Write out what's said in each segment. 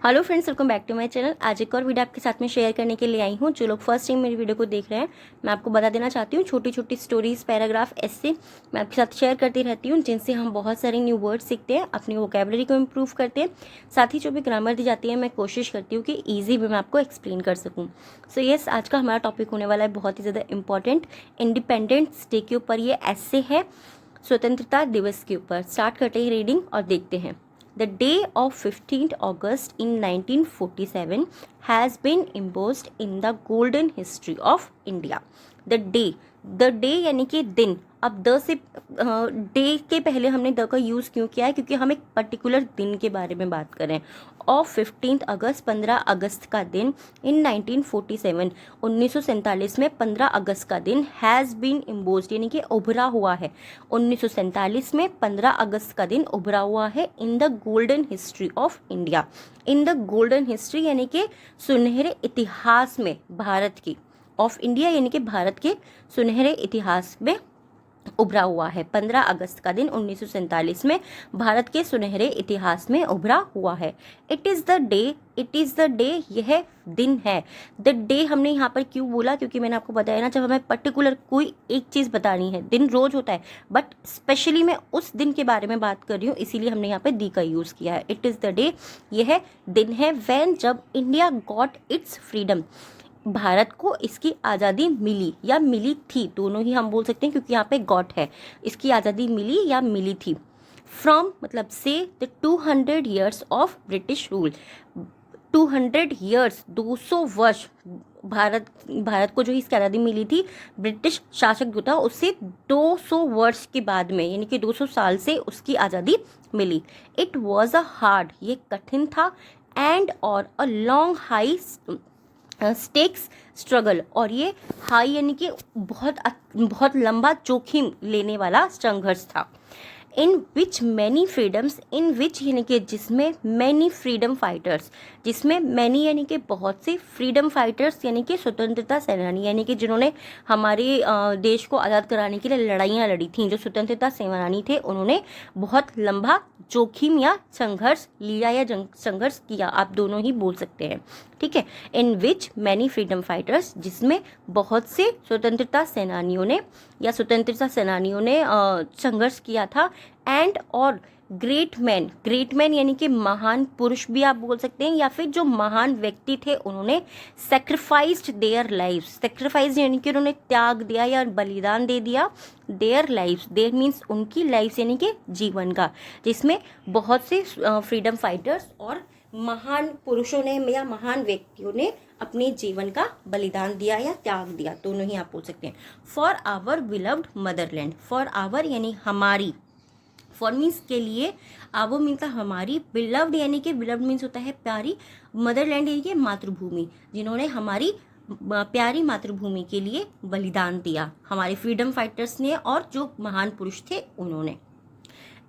Hello friends, welcome back to my channel. आज एक और वीडियो आपके साथ में शेयर करने के लिए आई हूँ। जो लोग फर्स्ट टाइम मेरी वीडियो को देख रहे हैं, मैं आपको बता देना चाहती हूँ, छोटी छोटी स्टोरीज, पैराग्राफ, ऐसे मैं आपके साथ शेयर करती रहती हूँ, जिनसे हम बहुत सारे न्यू वर्ड सीखते हैं, अपनी वोकैबुलरी को इम्प्रूव करते हैं। साथ ही जो भी ग्रामर दी जाती है, मैं कोशिश करती हूँ कि ईजी वे में आपको एक्सप्लेन कर सकूँ। सो यस, आज का हमारा टॉपिक होने वाला है बहुत ही ज़्यादा इंपॉर्टेंट, इंडिपेंडेंस डे के ऊपर ये ऐसे है, स्वतंत्रता दिवस के ऊपर। स्टार्ट करते हैं रीडिंग और देखते हैं। The day of 15th August in 1947 has been embossed in the golden history of India. The day यानी कि दिन। अब द से डे के पहले हमने द का यूज़ क्यों किया है? क्योंकि हम एक पर्टिकुलर दिन के बारे में बात कर रहे हैं। ऑफ 15 अगस्त, 15 अगस्त का दिन। इन 1947, 1947 में 15 अगस्त का दिन हैज़ बीन इम्बोज्ड यानी कि उभरा हुआ है। 1947 में 15 अगस्त का दिन उभरा हुआ है in the golden history of India. In the golden history यानी कि सुनहरे इतिहास में भारत की, ऑफ इंडिया यानी कि भारत के सुनहरे इतिहास में उभरा हुआ है। 15 अगस्त का दिन 1947 में भारत के सुनहरे इतिहास में उभरा हुआ है। इट इज़ द डे, यह दिन है। द डे हमने यहाँ पर क्यों बोला? क्योंकि मैंने आपको बताया ना, जब हमें पर्टिकुलर कोई एक चीज़ बतानी है, दिन रोज होता है, बट स्पेशली मैं उस दिन के बारे में बात कर रही हूँ, इसीलिए हमने यहाँ पे दी का यूज़ किया है। इट इज़ द डे, यह दिन है, व्हेन, जब India got its freedom, Bharat को इसकी आज़ादी मिली या मिली थी, दोनों ही हम बोल सकते हैं क्योंकि यहाँ पे गॉट है। इसकी आज़ादी मिली या मिली थी। फ्रॉम मतलब से the 200 years of British rule. 200 years, 200 वर्ष भारत को जो इसकी आज़ादी मिली थी, ब्रिटिश शासक जो था उससे 200 वर्ष के बाद में, यानी कि 200 साल से उसकी आज़ादी मिली। इट वॉज अ हार्ड, ये कठिन था, एंड और a long high stakes struggle, और ये हाई यानी कि बहुत लंबा जोखिम लेने वाला संघर्ष था। इन विच मैनी फ्रीडम्स, इन विच यानी कि जिसमें, मैनी फ्रीडम फाइटर्स, जिसमें मैनी यानी कि बहुत से, फ्रीडम फाइटर्स यानी कि स्वतंत्रता सेनानी, यानी कि जिन्होंने हमारे देश को आज़ाद कराने के लिए लड़ाइयाँ लड़ी थीं, जो स्वतंत्रता सेनानी थे, उन्होंने बहुत लंबा जोखिम या संघर्ष लिया या संघर्ष किया, आप दोनों ही बोल सकते हैं, ठीक है। इन विच मैनी फ्रीडम फाइटर्स, जिसमें बहुत से स्वतंत्रता सेनानियों ने संघर्ष किया था। एंड और ग्रेट मैन यानी कि महान पुरुष भी आप बोल सकते हैं, या फिर जो महान व्यक्ति थे, उन्होंने सेक्रीफाइस्ड देयर लाइव्स। सेक्रीफाइस यानी कि उन्होंने त्याग दिया या बलिदान दे दिया। देयर लाइव्स, देयर मीन्स उनकी लाइफ यानी कि जीवन का, जिसमें बहुत से फ्रीडम फाइटर्स और महान पुरुषों ने या महान व्यक्तियों ने अपने जीवन का बलिदान दिया या त्याग दिया, दोनों ही आप बोल सकते हैं। For our beloved motherland, for our यानी हमारी, फॉर मीन्स के लिए, आवर मीन्स हमारी, बिलव्ड यानी कि बिलव्ड मीन्स होता है प्यारी, मदरलैंड यानी कि मातृभूमि, जिन्होंने हमारी प्यारी मातृभूमि के लिए बलिदान दिया, हमारे फ्रीडम फाइटर्स ने और जो महान पुरुष थे उन्होंने।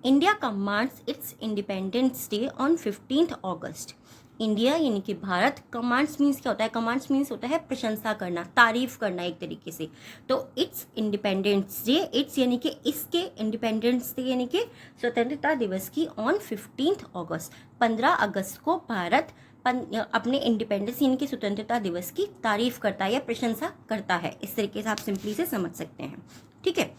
India commands it's independence day on 15 August. India यानी कि भारत, कमांड्स मीन्स क्या होता है? कमांड्स मीन्स होता है प्रशंसा करना, तारीफ करना एक तरीके से। तो इट्स इंडिपेंडेंस डे, इट्स यानी कि इसके, इंडिपेंडेंस डे यानी कि स्वतंत्रता दिवस की, ऑन 15 अगस्त, 15 अगस्त को भारत अपने इंडिपेंडेंस यानी कि स्वतंत्रता दिवस की तारीफ करता है या प्रशंसा करता है। इस तरीके से आप सिंपली से समझ सकते हैं, ठीक है।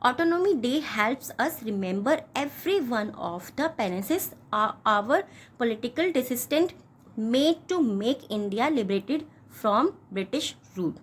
Autonomy Day helps us remember every one of the penances our political descendants made to make India liberated from British rule.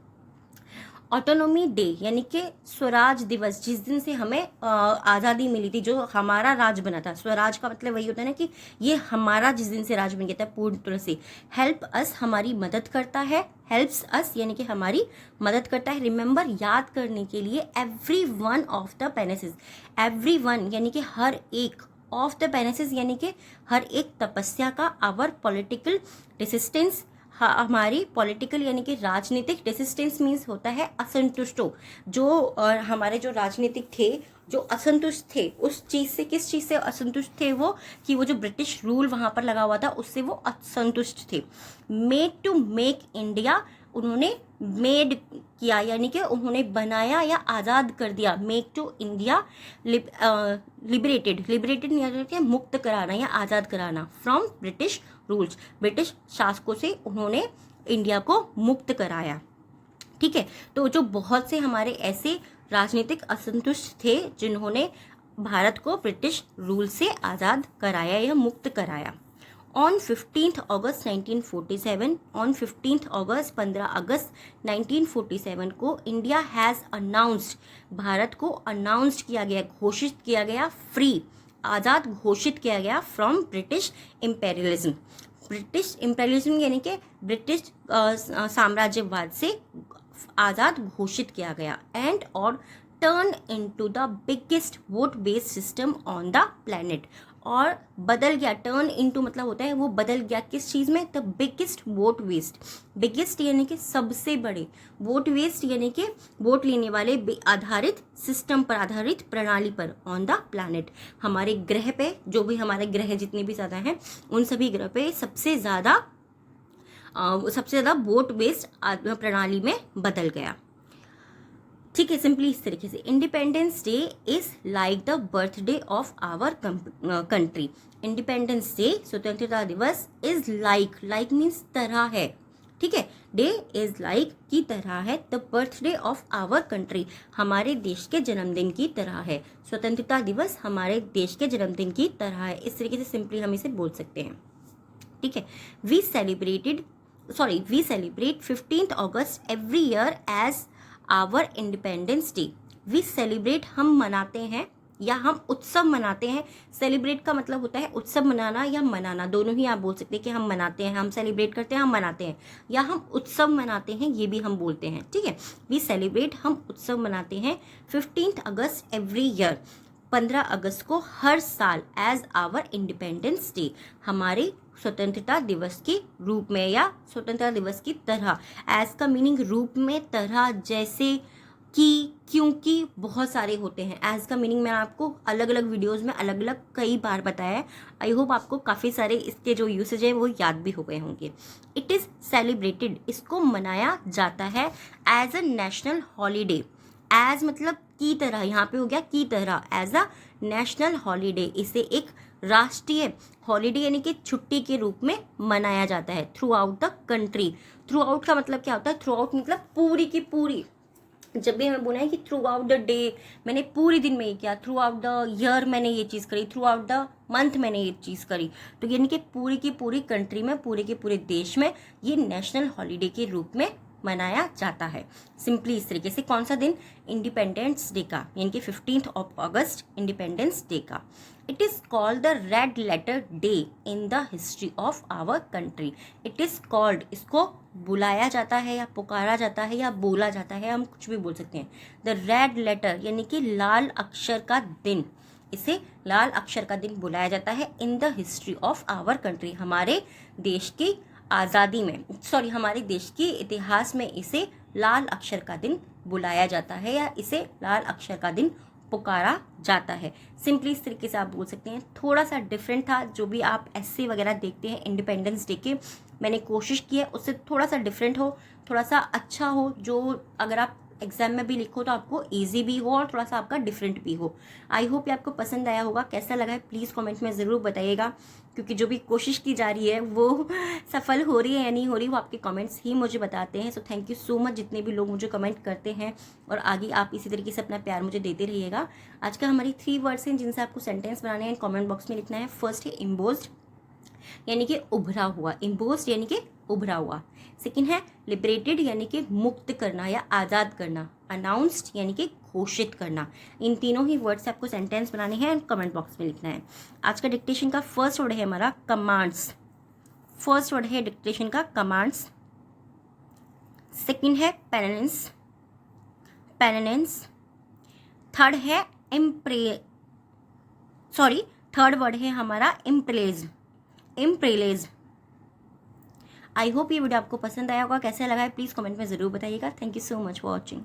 Autonomy day यानी कि स्वराज दिवस, जिस दिन से हमें आज़ादी मिली थी, जो हमारा राज बना था। स्वराज का मतलब वही होता है ना कि ये हमारा जिस दिन से राज बन गया था पूर्ण तरह से। हेल्प अस, हमारी मदद करता है, हेल्प्स अस यानी कि हमारी मदद करता है। रिमेंबर, याद करने के लिए, every one of the penances, every one यानी कि हर एक, ऑफ द पेनेसेस यानी कि हर एक तपस्या का, आवर पॉलिटिकल रेसिस्टेंस, हमारी पॉलिटिकल यानी कि राजनीतिक, रेसिस्टेंस मीन्स होता है असंतुष्टों, जो हमारे जो राजनीतिक थे, जो असंतुष्ट थे उस चीज़ से, किस चीज़ से असंतुष्ट थे वो, कि वो जो ब्रिटिश रूल वहाँ पर लगा हुआ था उससे वो असंतुष्ट थे। मेड टू मेक इंडिया, उन्होंने मेड किया यानी कि उन्होंने बनाया या आज़ाद कर दिया। Make to India liberated, liberated यानी कि मुक्त कराना या आज़ाद कराना, फ्रॉम ब्रिटिश रूल्स, ब्रिटिश शासकों से उन्होंने इंडिया को मुक्त कराया। ठीक है, तो जो बहुत से हमारे ऐसे राजनीतिक असंतुष्ट थे जिन्होंने भारत को ब्रिटिश रूल से आज़ाद कराया या मुक्त कराया। ऑन 15 अगस्त 1947, ऑन 15 अगस्त 15 अगस्त 1947 को इंडिया हैज़ अनाउंस्ड, भारत को अनाउंस्ड किया गया, घोषित किया गया, फ्री, आज़ाद घोषित किया गया from British imperialism. British imperialism यानी कि ब्रिटिश साम्राज्यवाद से आज़ाद घोषित किया गया। एंड और turn into the biggest vote based system on the planet, और बदल गया, टर्न इनटू मतलब होता है वो बदल गया किस चीज़ में, the biggest vote waste, biggest यानी कि सबसे बड़े, वोट वेस्ट यानी कि वोट लेने वाले आधारित सिस्टम पर, आधारित प्रणाली पर, ऑन द प्लैनेट, हमारे ग्रह पे, जो भी हमारे ग्रह जितने भी ज़्यादा हैं उन सभी ग्रह पे सबसे ज़्यादा वोट बेस्ड प्रणाली में बदल गया। ठीक है, सिंपली इस तरीके से Independence Day is like the birthday of our country. Independence Day, स्वतंत्रता दिवस, इज लाइक मीन्स तरह है। ठीक है, डे इज लाइक की तरह है, the birthday of our country, हमारे देश के जन्मदिन की तरह है। स्वतंत्रता दिवस हमारे देश के जन्मदिन की तरह है, इस तरीके से सिंपली हम इसे बोल सकते हैं। ठीक है, we celebrate 15 August every year as our Independence Day. We celebrate, हम मनाते हैं या हम उत्सव मनाते हैं। सेलिब्रेट का मतलब होता है उत्सव मनाना या मनाना, दोनों ही आप बोल सकते हैं कि हम मनाते हैं, हम सेलिब्रेट करते हैं, हम मनाते हैं, या हम उत्सव मनाते हैं, ये भी हम बोलते हैं। ठीक है, वी सेलिब्रेट, हम उत्सव मनाते हैं 15 अगस्त एवरी ईयर, 15 अगस्त को हर साल, एज आवर इंडिपेंडेंस डे, हमारे स्वतंत्रता दिवस के रूप में या स्वतंत्रता दिवस की तरह। एज का मीनिंग रूप में, तरह, जैसे, कि, क्योंकि बहुत सारे होते हैं। एज का मीनिंग मैं आपको अलग अलग वीडियोस में अलग अलग कई बार बताया है। आई होप आपको काफ़ी सारे इसके जो यूसेज है वो याद भी हो गए होंगे। इट इज़ सेलिब्रेटेड, इसको मनाया जाता है as a national holiday. As मतलब की तरह, यहाँ पे हो गया की तरह, एज अ नेशनल हॉलीडे, इसे एक राष्ट्रीय हॉलीडे यानी कि छुट्टी के रूप में मनाया जाता है through out the country. Through out का मतलब क्या होता है, थ्रू आउट मतलब पूरी की पूरी। जब भी हमें बोला है कि थ्रू आउट द डे, मैंने पूरे दिन में ये किया, थ्रू आउट द ईयर मैंने ये चीज़ करी, थ्रू आउट द मंथ मैंने ये चीज़ करी, तो यानी कि पूरी की पूरी कंट्री में, पूरे के पूरे देश में ये नेशनल हॉलीडे के रूप में मनाया जाता है। सिंपली इस तरीके से, कौन सा दिन, इंडिपेंडेंस डे का, यानी कि 15 अगस्त इंडिपेंडेंस डे का। It is called the red letter day in the history of our country. It is called, इसको बुलाया जाता है या पुकारा जाता है या बोला जाता है, हम कुछ भी बोल सकते हैं। द रेड लेटर यानी कि लाल अक्षर का दिन, इसे लाल अक्षर का दिन बुलाया जाता है in the history of our country, हमारे देश की आज़ादी में, हमारे देश के इतिहास में इसे लाल अक्षर का दिन बुलाया जाता है या इसे लाल अक्षर का दिन पुकारा जाता है। सिंपली इस तरीके से आप बोल सकते हैं। थोड़ा सा डिफरेंट था, जो भी आप एस्से वगैरह देखते हैं इंडिपेंडेंस डे के, मैंने कोशिश की है उससे थोड़ा सा डिफरेंट हो, थोड़ा सा अच्छा हो, जो अगर आप एग्जाम में भी लिखो तो आपको इजी भी हो और थोड़ा सा आपका डिफरेंट भी हो। आई होप ये आपको पसंद आया होगा। कैसा लगा है प्लीज़ कमेंट में ज़रूर बताइएगा, क्योंकि जो भी कोशिश की जा रही है वो सफल हो रही है या नहीं हो रही, वो आपके कमेंट्स ही मुझे बताते हैं। So thank you so much जितने भी लोग मुझे कमेंट करते हैं, और आगे आप इसी तरीके से अपना प्यार मुझे देते रहिएगा। आज का हमारी 3 वर्ड्स हैं जिनसे आपको सेंटेंस बनाने हैं, कॉमेंट बॉक्स में लिखना है। फर्स्ट है इम्बोज्ड यानी कि उभरा हुआ, इम्बोज्ड यानी कि उभरा हुआ। सेकंड है लिबरेटेड यानी कि मुक्त करना या आज़ाद करना। अनाउंस्ड यानी कि घोषित करना। इन तीनों ही वर्ड से आपको सेंटेंस बनाने हैं एंड कमेंट बॉक्स में लिखना है। आज का डिक्टेशन का फर्स्ट वर्ड है हमारा कमांड्स। फर्स्ट वर्ड है डिक्टेशन का कमांड्स। सेकंड है पेनेंस। थर्ड है थर्ड वर्ड है हमारा इम्प्रेलेज। आई होप ये वीडियो आपको पसंद आया होगा। कैसा लगा है प्लीज़ कमेंट में ज़रूर बताइएगा। Thank you so much for watching.